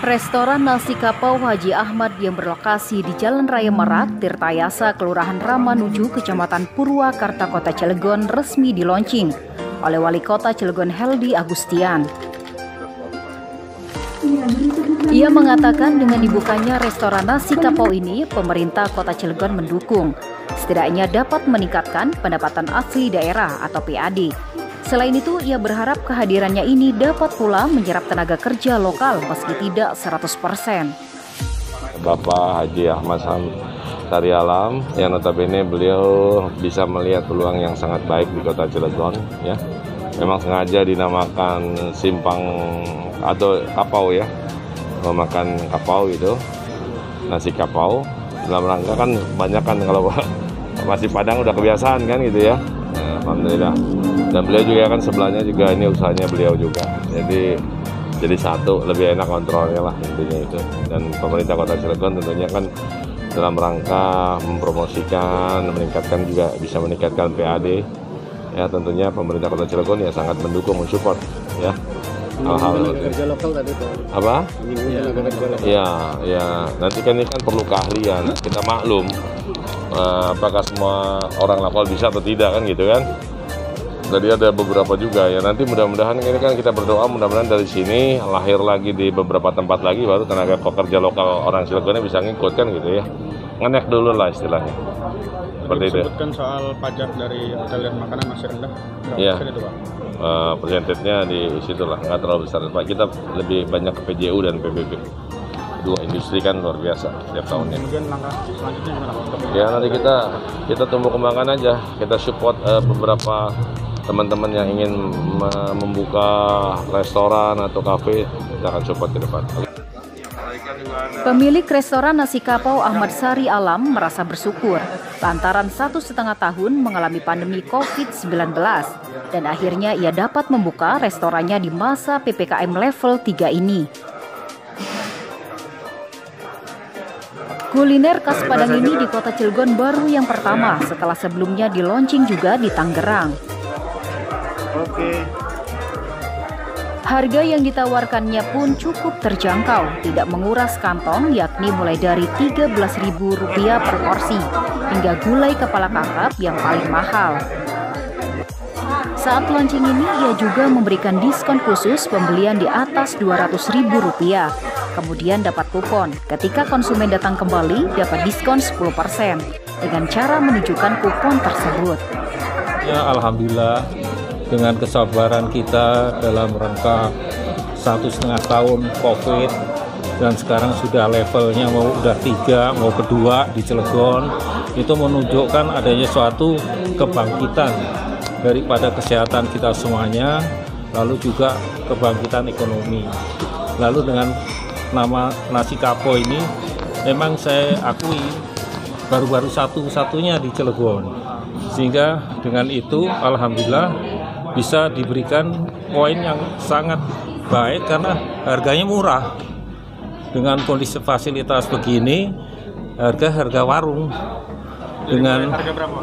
Restoran nasi kapau Haji Ahmad yang berlokasi di Jalan Raya Merak, Tirtayasa, Kelurahan Ramanuju, Kecamatan Purwakarta, Kota Cilegon resmi dilaunching oleh Wali Kota Cilegon Heldy Agustian. Ia mengatakan dengan dibukanya restoran nasi kapau ini, pemerintah Kota Cilegon mendukung. Setidaknya dapat meningkatkan pendapatan asli daerah atau PAD. Selain itu, ia berharap kehadirannya ini dapat pula menyerap tenaga kerja lokal meski tidak 100%. Bapak Haji Ahmad Sari Alam, yang notabene beliau bisa melihat peluang yang sangat baik di Kota Cilegon, ya. Memang sengaja dinamakan simpang atau kapau, ya, memakan kapau itu, nasi kapau. Dalam rangka kan banyak kan kalau masih Padang udah kebiasaan kan gitu ya. Nah, alhamdulillah. Dan beliau juga kan sebelahnya juga ini usahanya beliau juga. Jadi satu lebih enak kontrolnya lah intinya itu. Dan pemerintah Kota Cilegon tentunya kan dalam rangka mempromosikan, meningkatkan juga bisa meningkatkan PAD. Ya tentunya pemerintah Kota Cilegon ya sangat mendukung, mensupport ya. Hal-hal kerja lokal tadi Pak. Apa? Ya. Ya, nanti kan ini kan perlu keahlian. Kita maklum apakah semua orang lokal bisa atau tidak kan gitu kan. Jadi ada beberapa juga ya, nanti mudah-mudahan ini kan kita berdoa mudah-mudahan dari sini lahir lagi di beberapa tempat lagi, baru tenaga pekerja lokal orang Cilegonnya bisa ngikut kan gitu ya, ngenek dulu lah istilahnya. Seperti itu. Disebutkan soal pajak dari hotel dan makanan masih rendah, berapa Ya. persen itu Pak? Persentasenya di situ lah, nggak terlalu besar Pak. Kita lebih banyak ke PJU dan PBB. Dua industri kan luar biasa setiap tahunnya. Kemudian langkah selanjutnya gimana Pak? Ya nanti kita tumbuh kembangkan aja, kita support beberapa teman-teman yang ingin membuka restoran atau kafe, kita akan support ke depan. Pemilik restoran nasi kapau Ahmad Sari Alam merasa bersyukur lantaran 1,5 tahun mengalami pandemi COVID-19 dan akhirnya ia dapat membuka restorannya di masa PPKM level 3 ini. Kuliner khas Padang ini di Kota Cilegon baru yang pertama setelah sebelumnya di launching juga di Tangerang. Harga yang ditawarkannya pun cukup terjangkau, tidak menguras kantong, yakni mulai dari Rp13.000 per porsi, hingga gulai kepala kakap yang paling mahal. Saat launching ini, ia juga memberikan diskon khusus pembelian di atas Rp200.000. Kemudian dapat kupon. Ketika konsumen datang kembali, dapat diskon 10% dengan cara menunjukkan kupon tersebut. Ya, alhamdulillah. Dengan kesabaran kita dalam rangka 1,5 tahun COVID dan sekarang sudah levelnya mau udah 3 mau kedua di Cilegon, itu menunjukkan adanya suatu kebangkitan daripada kesehatan kita semuanya, lalu juga kebangkitan ekonomi. Lalu dengan nama nasi kapau ini memang saya akui baru-baru satu-satunya di Cilegon, sehingga dengan itu alhamdulillah bisa diberikan poin yang sangat baik karena harganya murah. Dengan kondisi fasilitas begini, harga warung dengan Harga berapa?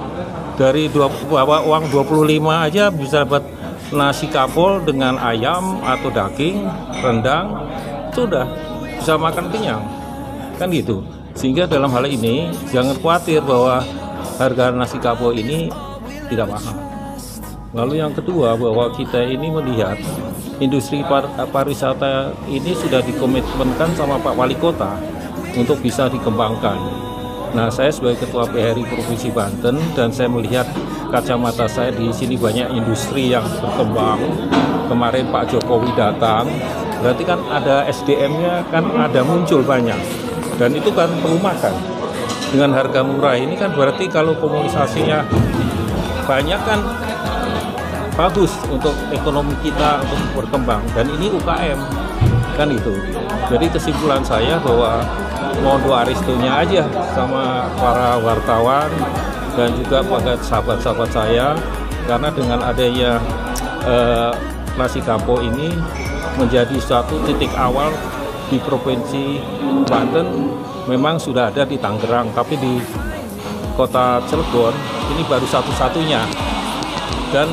dari uang 25 aja bisa dapat nasi kapau dengan ayam atau daging, rendang, sudah bisa makan kenyang. Kan gitu. Sehingga dalam hal ini jangan khawatir bahwa harga nasi kapau ini tidak mahal. Lalu yang kedua, bahwa kita ini melihat industri pariwisata ini sudah dikomitmenkan sama Pak Wali Kota untuk bisa dikembangkan. Nah, saya sebagai Ketua PHRI Provinsi Banten dan saya melihat kacamata saya di sini banyak industri yang berkembang. Kemarin Pak Jokowi datang, berarti kan ada SDM-nya kan ada muncul banyak. Dan itu kan perlu makan. Dengan harga murah ini kan berarti kalau komunikasinya banyak kan bagus untuk ekonomi kita untuk berkembang, dan ini UKM kan itu. Jadi kesimpulan saya bahwa mohon doa restunya aja sama para wartawan dan juga pada sahabat-sahabat saya, karena dengan adanya nasi kapau ini menjadi suatu titik awal di Provinsi Banten. Memang sudah ada di Tangerang, tapi di Kota Cilegon ini baru satu-satunya dan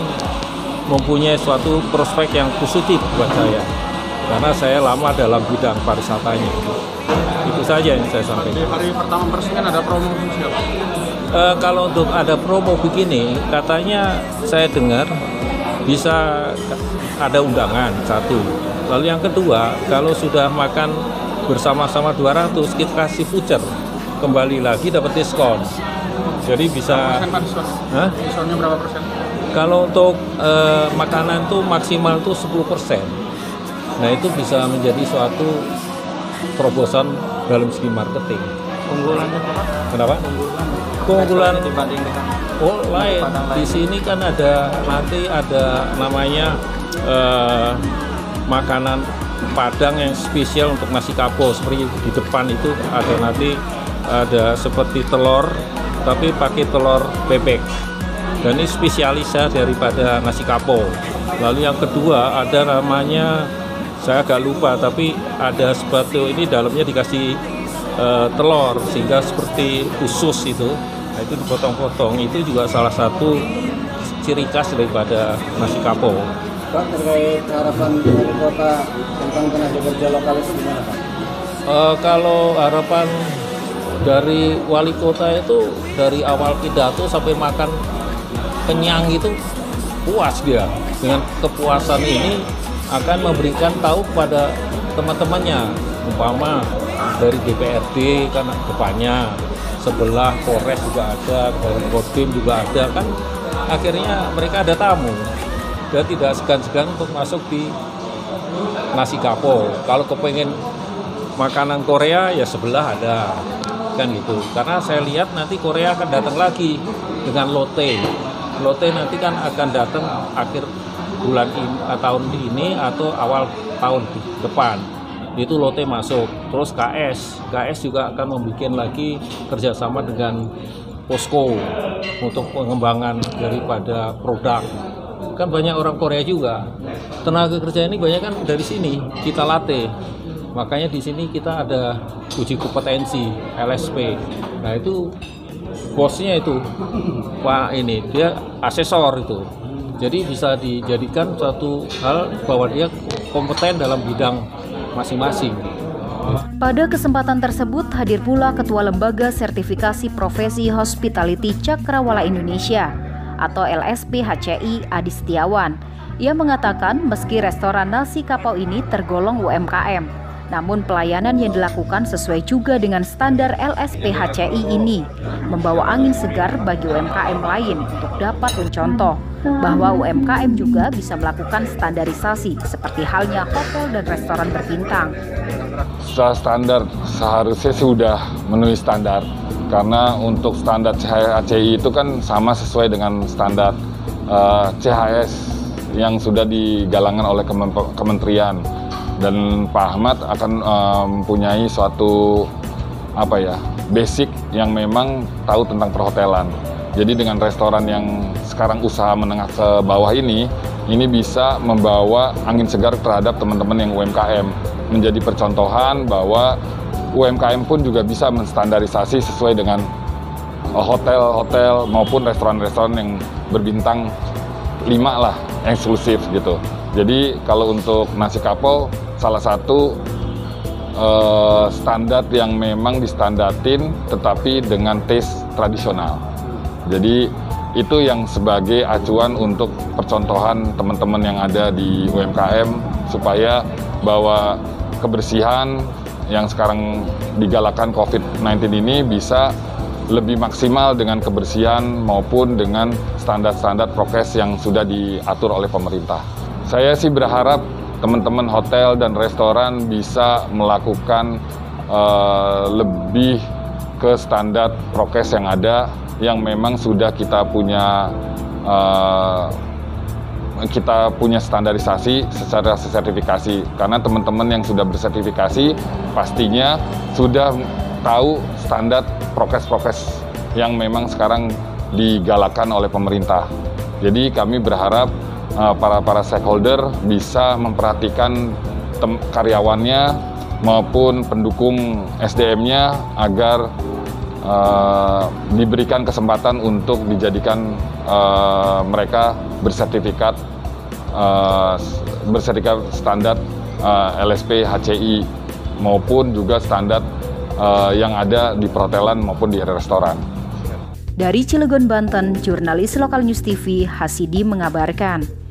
mempunyai suatu prospek yang positif buat saya. karena saya lama dalam bidang pariwisatanya. Itu saja yang saya sampaikan. Di hari pertama peresmian ada promo khusus Pak? Kalau untuk ada promo begini, katanya saya dengar bisa ada undangan, satu. Lalu yang kedua, kalau sudah makan bersama-sama 200, kita kasih voucher, kembali lagi dapat diskon. Jadi bisa. Berapa persen Pak diskon? Diskonnya berapa persen? Kalau untuk makanan tuh maksimal tuh 10%. Nah itu bisa menjadi suatu terobosan dalam segi marketing. Keunggulannya Pak? Kenapa? Keunggulan dibandingkan lain. Di sini kan nanti ada namanya makanan Padang yang spesial untuk nasi kapau. Seperti di depan itu ada seperti telur, tapi pakai telur bebek. Dan ini spesialisnya daripada nasi kapau. Lalu yang kedua ada namanya, saya agak lupa, tapi ada seperti ini dalamnya dikasih telur sehingga seperti usus itu. Nah, itu dipotong-potong, itu juga salah satu ciri khas daripada nasi kapau. Pak, terkait harapan dari kota tentang tenaga kerja lokal itu gimana Pak? Kalau harapan dari wali kota itu dari awal pidato sampai makan kenyang itu puas dia. Dengan kepuasan ini akan memberikan tahu kepada teman-temannya, umpama dari DPRD kan depannya, sebelah Polres juga ada, Kodim juga ada, kan akhirnya mereka ada tamu. Dia tidak segan-segan untuk masuk di nasi kapau. Kalau kepengen makanan Korea ya sebelah ada, kan gitu. Karena saya lihat nanti Korea akan datang lagi dengan Lotte. Lotte nanti kan akan datang akhir bulan ini, tahun ini atau awal tahun depan. Itu Lotte masuk. Terus KS juga akan membuat lagi kerjasama dengan Posko untuk pengembangan daripada produk. Kan banyak orang Korea juga. Tenaga kerja ini banyak kan dari sini kita latih. Makanya di sini kita ada uji kompetensi LSP. Nah itu bosnya itu Pak ini dia asesor itu. Jadi bisa dijadikan suatu hal bahwa dia kompeten dalam bidang masing-masing. Pada kesempatan tersebut hadir pula Ketua Lembaga Sertifikasi Profesi Hospitality Cakrawala Indonesia atau LSP HCI Adi Setiawan. Ia mengatakan meski restoran nasi kapau ini tergolong UMKM, namun pelayanan yang dilakukan sesuai juga dengan standar LSP HCI ini, membawa angin segar bagi UMKM lain untuk dapat mencontoh bahwa UMKM juga bisa melakukan standarisasi seperti halnya hotel dan restoran berbintang. Secara standar seharusnya sudah memenuhi standar, karena untuk standar CHI itu kan sama sesuai dengan standar CHS yang sudah digalangkan oleh kementerian. Dan Pak Ahmad akan mempunyai suatu basic yang memang tahu tentang perhotelan. Jadi dengan restoran yang sekarang usaha menengah ke bawah ini bisa membawa angin segar terhadap teman-teman yang UMKM, menjadi percontohan bahwa UMKM pun juga bisa menstandarisasi sesuai dengan hotel-hotel maupun restoran-restoran yang berbintang 5 lah, eksklusif gitu. Jadi kalau untuk nasi kapau salah satu standar yang memang distandatin tetapi dengan taste tradisional. Jadi itu yang sebagai acuan untuk percontohan teman-teman yang ada di UMKM supaya bahwa kebersihan yang sekarang digalakan COVID-19 ini bisa lebih maksimal dengan kebersihan maupun dengan standar-standar prokes yang sudah diatur oleh pemerintah. Saya sih berharap teman-teman hotel dan restoran bisa melakukan lebih ke standar prokes yang ada, yang memang sudah kita punya standarisasi secara sertifikasi. Karena teman-teman yang sudah bersertifikasi pastinya sudah tahu standar prokes-prokes yang memang sekarang digalakan oleh pemerintah. Jadi kami berharap para stakeholder bisa memperhatikan karyawannya maupun pendukung SDM-nya agar diberikan kesempatan untuk dijadikan mereka bersertifikat standar LSP, HCI, maupun juga standar yang ada di perhotelan maupun di restoran. Dari Cilegon, Banten, jurnalis Lokal News TV Hasidi mengabarkan.